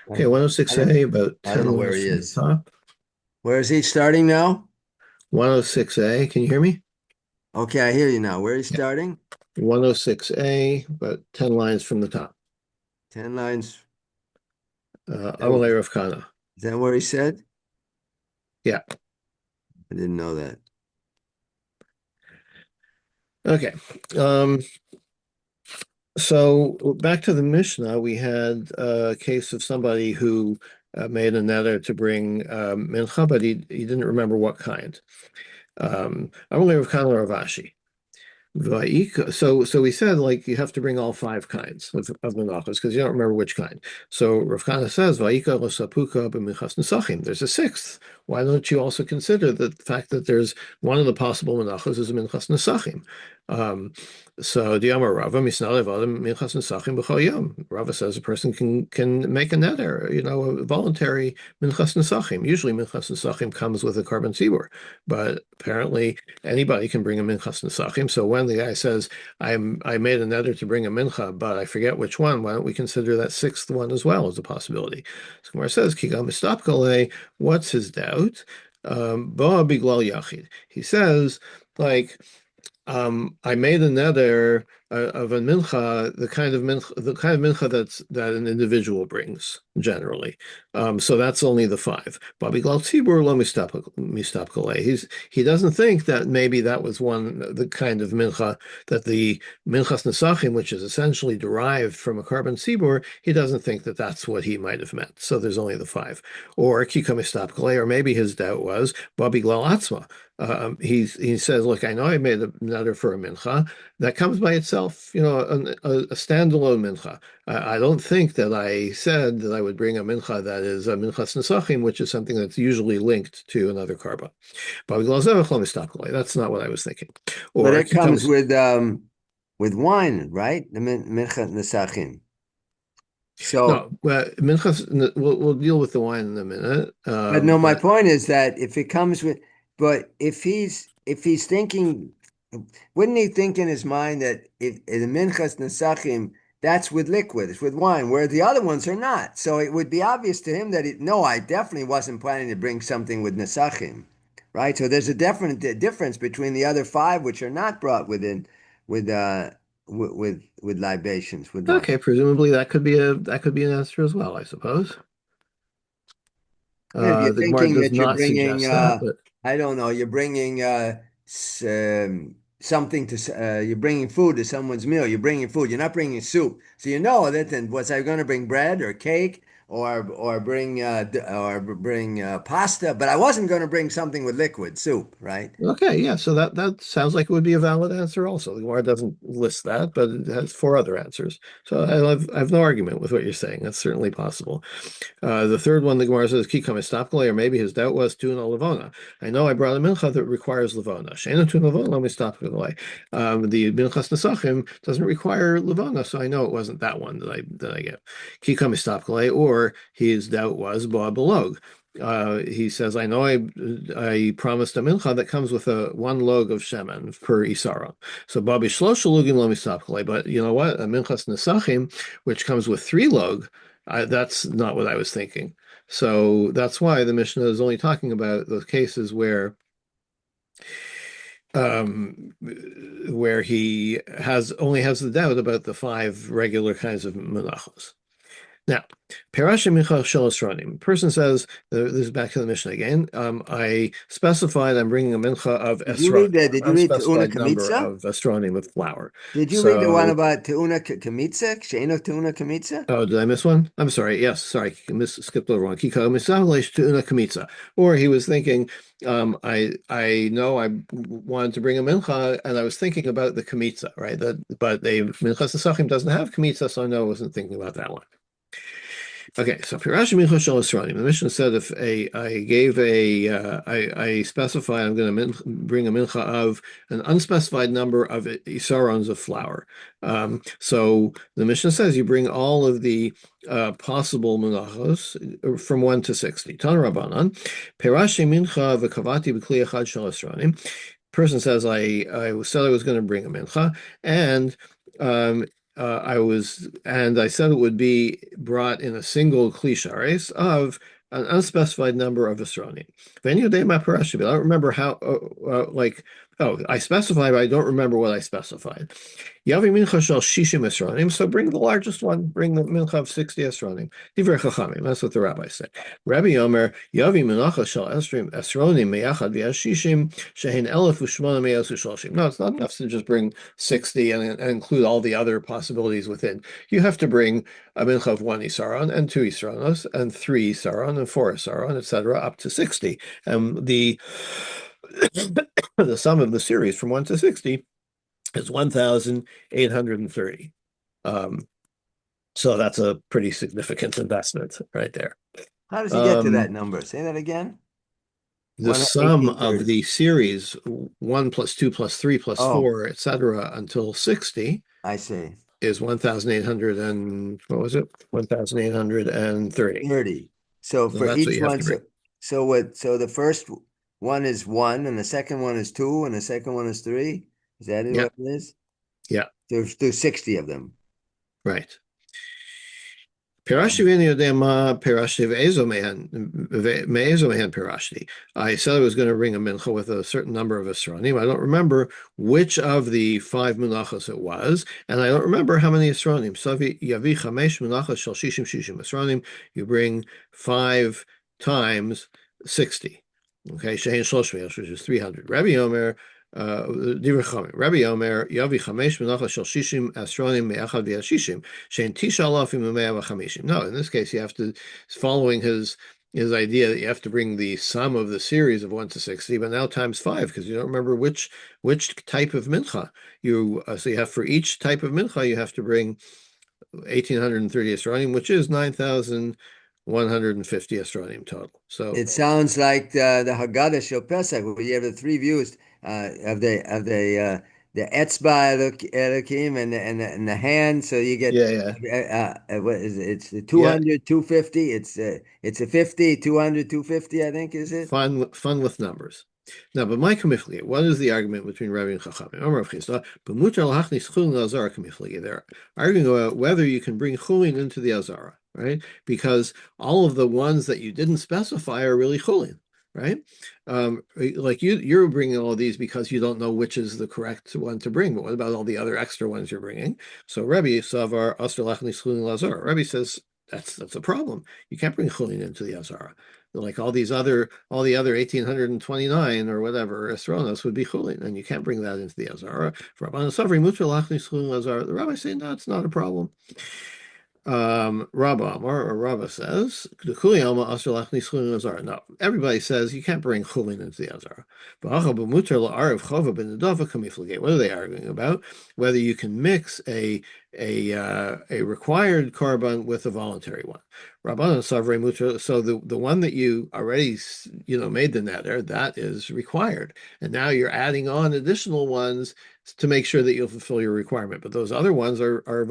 Okay, I don't 106A, about I don't 10 know where lines he from the is. top. Where is he starting now? 106A, can you hear me? Okay, I hear you now. Where is he Yeah. starting? 106A, about 10 lines from the top. 10 lines. Amalei Is Rav Kana. that where he said? Yeah. I didn't know that. Okay. Um, so back to the Mishnah, we had a case of somebody who made a neder to bring mincha, but he didn't remember what kind. Amalei Rav Kana or Ravashi. So we said like you have to bring all five kinds of menachos because you don't remember which kind. So Rav Chana says Vayika losapuka b'minchas nesachim. There's a sixth. Why don't you also consider the fact that there's one of the possible menachos is a minchas nesachim? Um, so Diyamar Rava misnalev adam minchas nesachim b'chol yom. Rava says a person can make a neder, a voluntary minchas nesachim. Usually minchas nesachim comes with a carbon tzibur, but apparently anybody can bring a minchas nesachim. So when the guy says, I made a neder to bring a mincha, but I forget which one, why don't we consider that sixth one as well as a possibility? So Gemara says, Kigam istapkale, what's his doubt? Boa biglal yachid. He says, like, I made a neder of a mincha, the kind of mincha that an individual brings generally. So that's only the five. Bobby Tzibur lo mistapkale. He doesn't think that maybe that was the kind of mincha that the minchas nesachim, which is essentially derived from a carbon tzibur, he doesn't think that that's what he might have meant. So there's only the five. Or kika mistapkale, or maybe his doubt was Bobby Atzma. He says, look, I know I made another for a mincha that comes by itself, a standalone mincha. I don't think that I said that I would bring a mincha that is a minchas nesachim, which is something that's usually linked to another karba. That's not what I was thinking. But Or it comes kikamis. with wine, right? The mincha nesachim. So, No, well, minchas. We'll deal with the wine in a minute. but no, my But point is that if it comes with, but if he's thinking, wouldn't he think in his mind that if the minchas nesachim, that's with liquid, it's with wine, where the other ones are not. So it would be obvious to him that no, I definitely wasn't planning to bring something with nesachim, right? So there's a definite difference between the other five, which are not brought within with with libations with wine. okay, presumably that could be an answer as well, I suppose. If you're The Gemara thinking does that you're not bringing, suggest that, but I don't know, you're bringing something you're bringing food to someone's meal. You're bringing food. You're not bringing soup. So you know that. Then was I going to bring bread or cake or bring pasta? But I wasn't going to bring something with liquid soup, right? okay, yeah. So that sounds like it would be a valid answer. Also, the Gemara doesn't list that, but it has four other answers. So I have no argument with what you're saying. That's certainly possible. The third one, the Gemara says, Kikam istapkale, or maybe his doubt was tuna levona. I know I brought a mincha that requires levona. Shena tuna levona, mistapkale. The minchas nesachim doesn't require levona, so I know it wasn't that one that I get. Kikam istapkale, or his doubt was ba belog. He says, I know I promised a mincha that comes with a one log of shemen per isara. So babi shlosh lugim lo mistapkale. But you know what? A minchas nesachim, which comes with three log, that's not what I was thinking. So that's why the Mishnah is only talking about those cases um, where he only has the doubt about the five regular kinds of menachos. Now, Parasha Mincha Shel Esronim. Person says, this is back to the Mishnah again. I specified I'm bringing a mincha of esronim, Did an you read Teuna unspecified number Kamitza? of esronim with flour. Did you read the one So about Teuna Kamitza? Sheino Teuna Kamitza? oh, did I miss one? I'm sorry. Yes, sorry. Skipped over one. Kiko misavleish to una kamitza. Or he was thinking, I know I wanted to bring a mincha, and I was thinking about the kamitza, right? But the minchas nesachim doesn't have kamitza, so no, I wasn't thinking about that one. Okay, so Pirash Mincha Shel Esronim. The Mishnah said if I specify I'm going to bring a mincha of an unspecified number of isarons of flour. So the Mishnah says you bring all of the possible menachos from 1 to 60. Tan Rabbanan, Pirash Mincha v'kavati b'kli echad shel Esronim. Person says I said I was going to bring a mincha, and I said it would be brought in a single klishares of an unspecified number of esronim. Venu de ma parashim. I don't remember how, oh, I specified, but I don't remember what I specified. Yavi mincha shel shishim esronim. So bring the largest one. Bring the mincha of 60 esronim. Divrei chachamim. That's what the rabbis say. Rabbi Omer Yavi minacha shel esronim meyachad v'yashishim shehin elef u'shmona me'os u'shalshim. No, it's not enough to just bring 60 and include all the other possibilities within. You have to bring a mincha of one isaron and two isaronos and three isaron and four isaron, etc., up to 60. And the sum of the series from 1 to 60 is 1,830. Um, so that's a pretty significant investment right there. How does he get to that Um, number? Say that again. the One sum eighteen of thirty. the series 1 plus 2 plus 3 plus Oh, 4, etc., until 60 I see. is 1,800 and what was it? 1,830. 30. So So for that's what each you have one, to bring. so the first one is one, and the second one is two, and the second one is three. Is that Yeah, what it is? yeah, There's 60 of them. right. Um, Pirashti v'ini yodei ma pirashti me'ezo mehen pirashti. I said I was going to bring a mincha with a certain number of esronim. I don't remember which of the five menachos it was, and I don't remember how many esronim. So yavi chamesh menachos shel shishim shishim esronim. You bring 5 times 60. Okay, shehin shlosh me'os, which is 300. Rabbi Omer. Rabbi Omer Yavi Chamesh Menachos Shel Shishim Asronim Me'achad V'Yashishim Shein Tisha Alafim U'Mea V'Chamishim. No, in this case, you have to, following his idea that you have to bring the sum of the series of 1 to 60, but now times 5, because you don't remember which type of mincha. So you have, for each type of mincha, you have to bring 1,830 Asronim, which is 9,150 Asronim total. So it sounds like the Haggadah Shel Pesach, where you have the three views of the Etzba Elokim and the hand. So you get yeah, yeah. what is it? It's the Yeah, 200, 250. It's a 50, 200, 250, I think, is it? fun with numbers. Now, but my kamifli, what is the argument between Rabbi and Chachamim? Amar Rav Chisda, "B'mutar l'hachnis chulin l'azara kamifli." They're arguing about whether you can bring chulin into the azara, right? Because all of the ones that you didn't specify are really chulin, right? Like you're bringing all these because you don't know which is the correct one to bring. But what about all the other extra ones you're bringing? So Rabbi Savar Asr l'hachnis chulin l'azara. Rabbi says that's a problem. You can't bring chulin into the azara. Like all the other 1,829 or whatever Esronos would be chulin, and you can't bring that into the Azara. For Rabban Savri Mutter Lachni Chulin Azara, the rabbi say no, it's not a problem. Rabba Amar or Rabba says the Kuli Alma Asr Lachni Chulin Azara. No, everybody says you can't bring chulin into the Azara. What are they arguing about? Whether you can mix a required korban with a voluntary one. Rabbanan Savrei Mutra. So the one that you already made the neder, that is required, and now you're adding on additional ones to make sure that you'll fulfill your requirement. But those other ones are a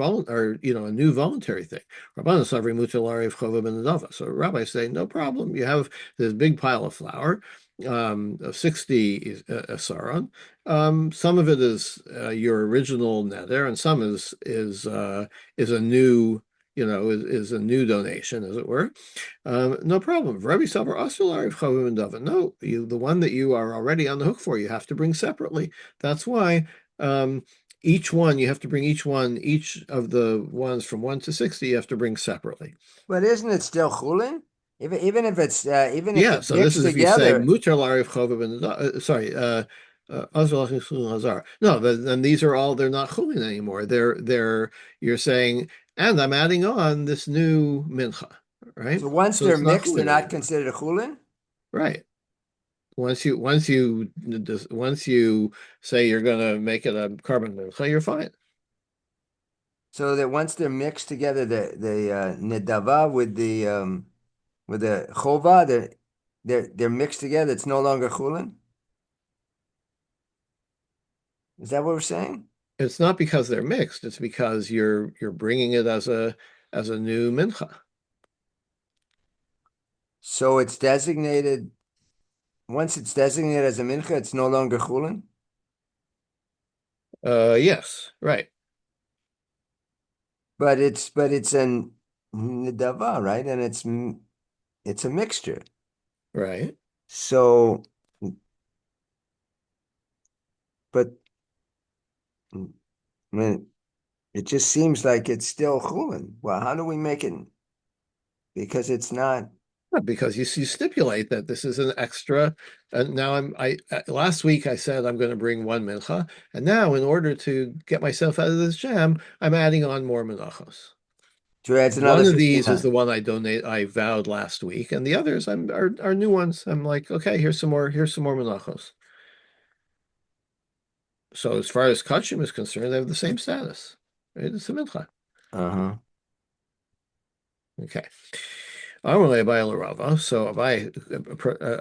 new voluntary thing. Rabbanan Savrei Mutra Larev Chova Ben Nadava. So rabbis say no problem. You have this big pile of flour. Of 60 saron. Some of it is your original neder, and some is a new is a new donation, as it were. No problem. Rabbi Savar Asulari Chavim and Daven. No, the one that you are already on the hook for, you have to bring separately. That's why each one you have to bring each of the ones from 1 to 60, you have to bring separately. But isn't it still chulin? Even if it's even if Yeah, it's so this mixed is if you say together. mutar lariv chova ben sorry, azal chulin hazar. No, then these are all, they're not chulin anymore. They're you're saying, and I'm adding on this new mincha, right? So once So they're it's not mixed, they're chulin not anymore, considered a chulin. right? Once you say you're going to make it a carbon mincha, you're fine. So that once they're mixed together, the nedava with the chova, they're mixed together. It's no longer chulin. Is that what we're saying? It's not because they're mixed. It's because you're bringing it as a new mincha. So it's designated. Once it's designated as a mincha, it's no longer chulin. Yes, right. but it's an nedava, right? And it's a mixture. right? So, but when it just seems like it's still chulin. Well, how do we make it? Because it's not. Because you stipulate that this is an extra. And now last week I said I'm going to bring one mincha, and now in order to get myself out of this jam, I'm adding on more minachos. So adds another One of these is 59. the one I vowed last week, and the others are new ones. I'm like, okay, here's some more menachos. So as far as kachim is concerned, they have the same status. Right? It's a mincha. Uh-huh. Okay. Amalei by Rava. So Abai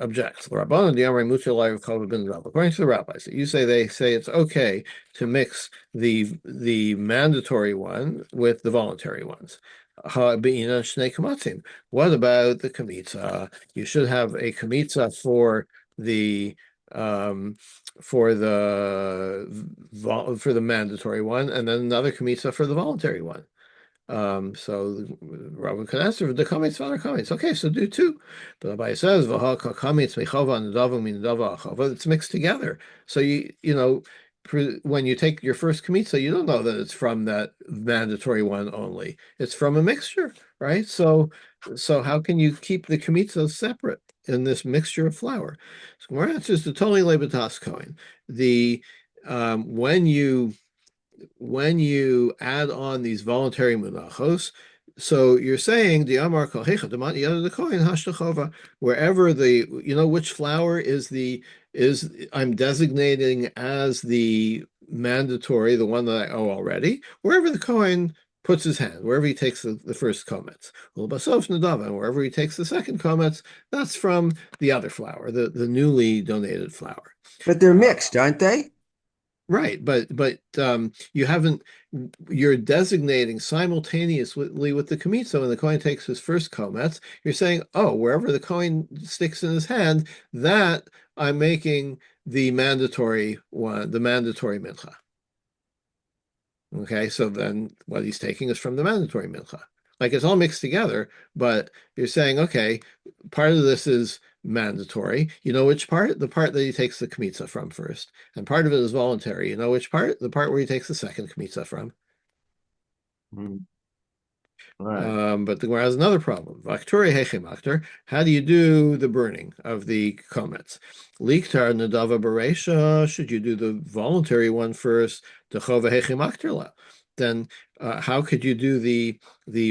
objects. Rabbanan diamar mutar lai Rava ben Rava. According to the rabbis, they say it's okay to mix the mandatory one with the voluntary ones. Ha beina shnei kamatzim. What about the kamitza? You should have a kamitza the um for the mandatory one, and then another kamitza for the voluntary one. So Rabbi can answer the comments, other comments. Okay, so do two. But Abai says comments it's mixed together. So when you take your first kamitza, you don't know that it's from that mandatory one only. It's from a mixture, right? So how can you keep the kamitza separate in this mixture of flour? So our answer is the totally lebetas coin. The when you add on these voluntary menachos, so you're saying the amar kohecha the kohen hashtachova, wherever which flour is I'm designating as the mandatory, the one that I owe already, wherever the kohen puts his hand, wherever he takes the first comments. Well, basof nadava, and wherever he takes the second comments, that's from the other flour, the newly donated flour. But they're Uh, mixed, aren't they? Right, but you haven't. You're designating simultaneously with the komitza when the coin takes his first kometz. You're saying, oh, wherever the coin sticks in his hand, that I'm making the mandatory one, the mandatory mincha. Okay, so then what he's taking is from the mandatory mincha. Like it's all mixed together, but you're saying, okay, part of this is mandatory. You know which part? The part that he takes the kmitza from first. And part of it is voluntary. You know which part? The part where he takes the second kmitza from. Mm. All right. But the Gemara has another problem. Vaktori hechimakter. How do you do the burning of the comets? Liktar nadava beresha. Should you do the voluntary one first? Techova hechimakterla. Then how could you do the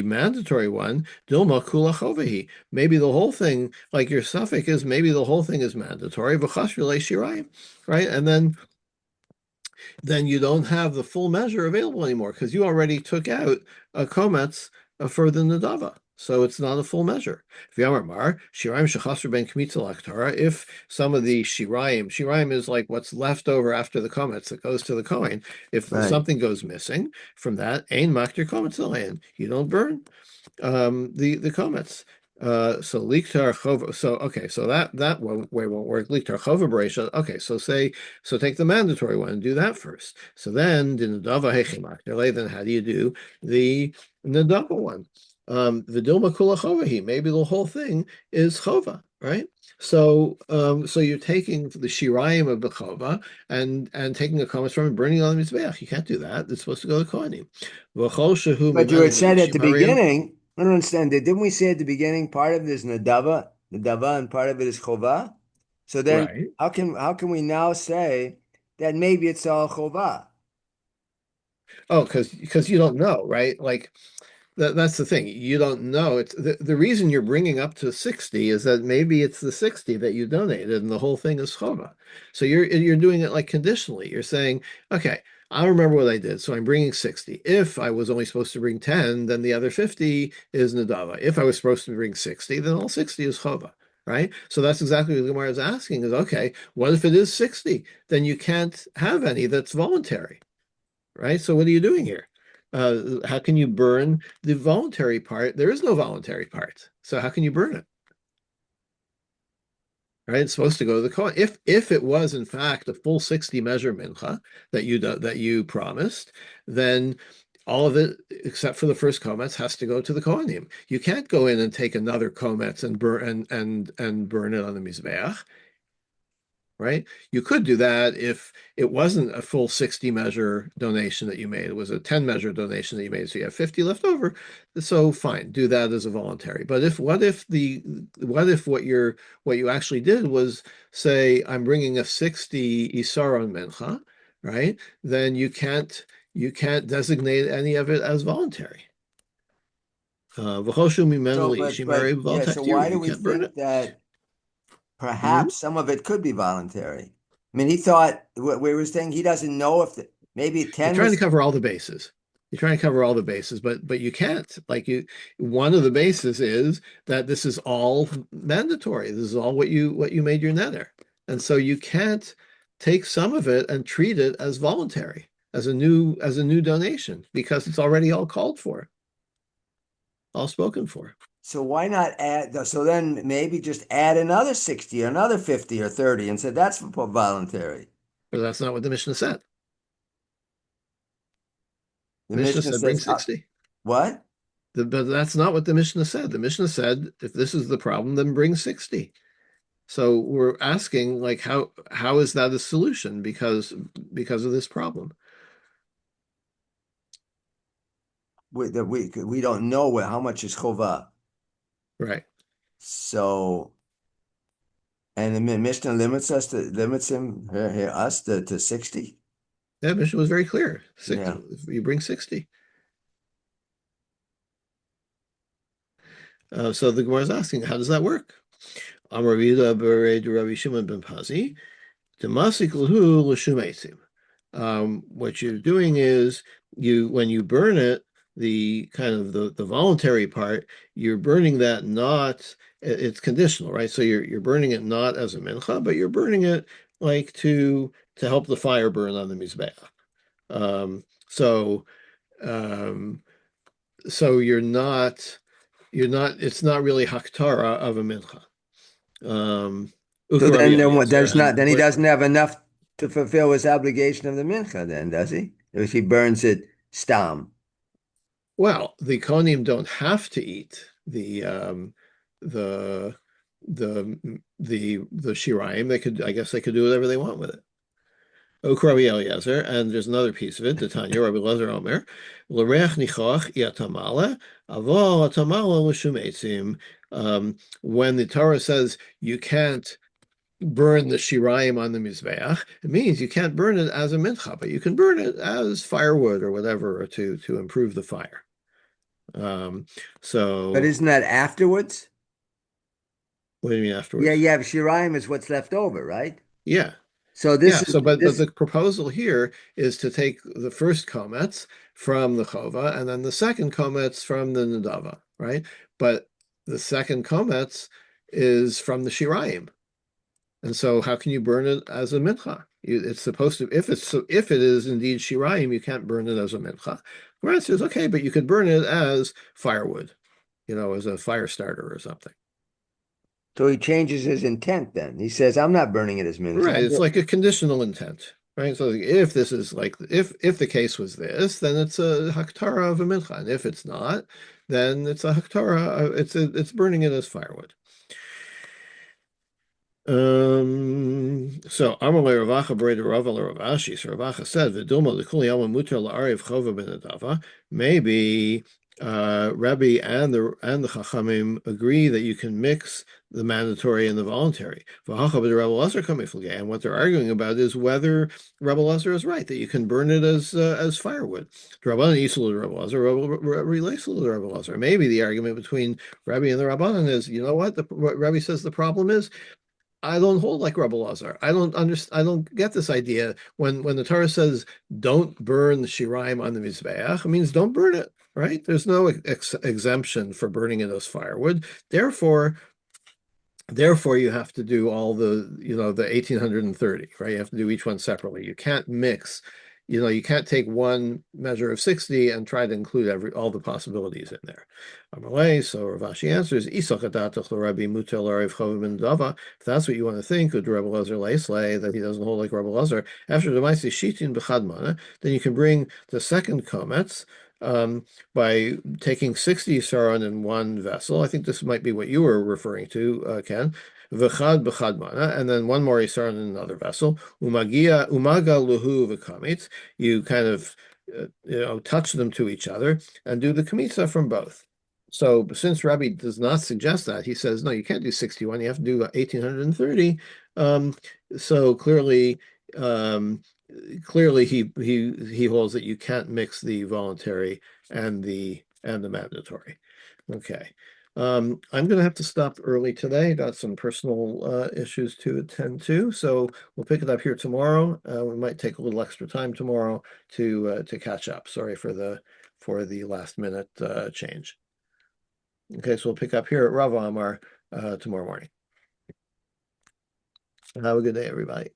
mandatory one? Dilma kula chovahi. Maybe the whole thing, like your suffix is, maybe the whole thing is mandatory. V'chas shirayim, right? And then you don't have the full measure available anymore because you already took out a komets for the nadava. So it's not a full measure. If some of the shirayim is like what's left over after the komets that goes to the coin. If Right. something goes missing from that, ain maktir komets land. You don't burn the comets. So liktar chova. So okay, so that way won't work. Liktar chova bereisha. Okay, so take the mandatory one and do that first. So then the nadava hechimak. Then how do you do the nadava one? The dilma kula chovahi. Maybe the whole thing is chova, right? So you're taking the shirayim of the chova and taking the comments from and burning on the mizbeach. You can't do that. It's supposed to go to kohanim. V'chol shehu But you mimenu had said at menashim the hareim. beginning, I don't understand. Didn't we say at the beginning part of it is nadava, and part of it is chova? So then Right. how can we now say that maybe it's all chova? Oh, because you don't know, right? Like that's the thing. You don't know. It's the reason you're bringing up to 60 is that maybe it's the 60 that you donated and the whole thing is chova. So you're doing it like conditionally. You're saying, okay, I remember what I did, so I'm bringing 60. If I was only supposed to bring 10, then the other 50 is nadava. If I was supposed to bring 60, then all 60 is chova. Right? So that's exactly what the Gemara is asking is, okay, what if it is 60? Then you can't have any that's voluntary. Right? So what are you doing here? How can you burn the voluntary part? There is no voluntary part. So how can you burn it? Right? It's supposed to go to the Kohen. If it was in fact a full 60 measure mincha that you promised, then all of it except for the first kometz has to go to the Kohanim. You can't go in and take another kometz and burn and burn it on the mizbeach, right? You could do that if it wasn't a full 60 measure donation that you made. It was a 10 measure donation that you made. So you have 50 left over. So fine, do that as a voluntary. But if what you actually did was say, I'm bringing a 60 Isaron Mincha, right? Then you can't designate any of it as voluntary. So, but yeah, so why do You we can't burn it. think that Mhm. perhaps some of it could be voluntary? I mean, he thought what we were saying, he doesn't know if maybe You're 10 trying to was cover all the bases. You're trying to cover all the bases, but you can't. One of the bases is that this is all mandatory. This is all what you made your netter, and so you can't take some of it and treat it as voluntary, as a new donation because it's already all called for, all spoken for. so why not add so then maybe just add another 60 or another 50 or 30 and say that's voluntary. But that's not what the Mishnah said. The The Mishnah Mishnah said bring says, 60. what? But that's not what the Mishnah said. The Mishnah said if this is the problem, then bring 60. So we're asking, like, how is that a solution? Because of this problem, We don't know how much is chova. right? So, and the Mishnah limits him us to 60. That mission was very clear. Yeah. You bring 60. So the Gemara is asking, how does that work? Amar Rabbi Bered Rabbi Shimon ben Pazi, Demasik lahu l'shum eitzim. What you're doing is when you burn it, the kind of the voluntary part, you're burning that not it's conditional, right? So you're burning it not as a mincha, but you're burning it like to help the fire burn on the mizbeach. Um, so um, so you're not it's not really haktara of a mincha. Um, So Uka Rabbi then what? Eliezer, There's not. and Then he doesn't have enough to fulfill his obligation of the mincha. Then does he? If he burns it stam. well, the Kohanim don't have to eat the the shiraim. I guess they could do whatever they want with it. Rabbi Eliezer, and there's another piece of it. The Tanya Rabbi Eliezer Omer, l'reach nichoch yatamala, avol atamala l'shum eitzim. When the Torah says you can't burn the shiraim on the mizbeach, it means you can't burn it as a mincha, but you can burn it as firewood or whatever to improve the fire. Um, But so isn't that afterwards? what do you mean Yeah, afterwards? yeah. Shiraim is what's left over, right? Yeah. So Yeah. this is So but this. the proposal here is to take the first komets from the chova and then the second komets from the nadava, right? But the second komets is from the shiraim. And so how can you burn it as a mincha? It's supposed to if it is indeed shiraim, you can't burn it as a mincha. Gemara says, okay, but you could burn it as firewood, as a fire starter or something. So he changes his intent. Then he says, "I'm not burning it as mincha." Right. It's like a conditional intent, right? So if this is like if the case was this, then it's a haktara of a mincha, and if it's not, then it's a haktara. It's burning it as firewood. So Amalei Ravacha Breda Rava Ravashi. So Ravacha said, "V'dulma l'kuli alma muter la'ariv chova ben adava." Maybe Rabbi and the Chachamim agree that you can mix the mandatory and the voluntary. V'hacha b'de Rabbi Lazar kamiflagei. And what they're arguing about is whether Rabbi Lazar is right that you can burn it as firewood. Rabbanan Yisrael Rabbi Lazar, relates to Rabbi Lazar. Maybe the argument between Rabbi and the Rabbanan is, you know what Rabbi says the problem is. I don't hold like Rebbe Lazar. I don't understand. I don't get this idea when the Torah says don't burn the shiraim on the mizbeach. It means don't burn it, right? There's no exemption for burning it as firewood. Therefore, you have to do all the 1830, right? You have to do each one separately. You can't mix, you can't take one measure of 60 and try to include all the possibilities in there. Amalei, so Rav Ashi answers, Rabbi Mutel Ariv Chovim Dava. If that's what you want to think, could Rebbe Lezer Leisley, that he doesn't hold like Rebbe Lezer, after the Maisi Shitin B'chadmana, then you can bring the second komets by taking 60 saron in one vessel. I think this might be what you were referring to, Ken. V'chad b'chad mana, and then one more isaron in another vessel. Umaga luhu v'kamitz. You kind of touch them to each other and do the kamitza from both. So since Rabbi does not suggest that, he says, no, you can't do 61, you have to do 1830. So um, clearly he holds that you can't mix the voluntary and the mandatory. Okay. I'm going to have to stop early today. Got some personal issues to attend to, so we'll pick it up here tomorrow. We might take a little extra time tomorrow to catch up. Sorry for the last minute change. Okay, so we'll pick up here at Rav Amar tomorrow morning. Have a good day, everybody.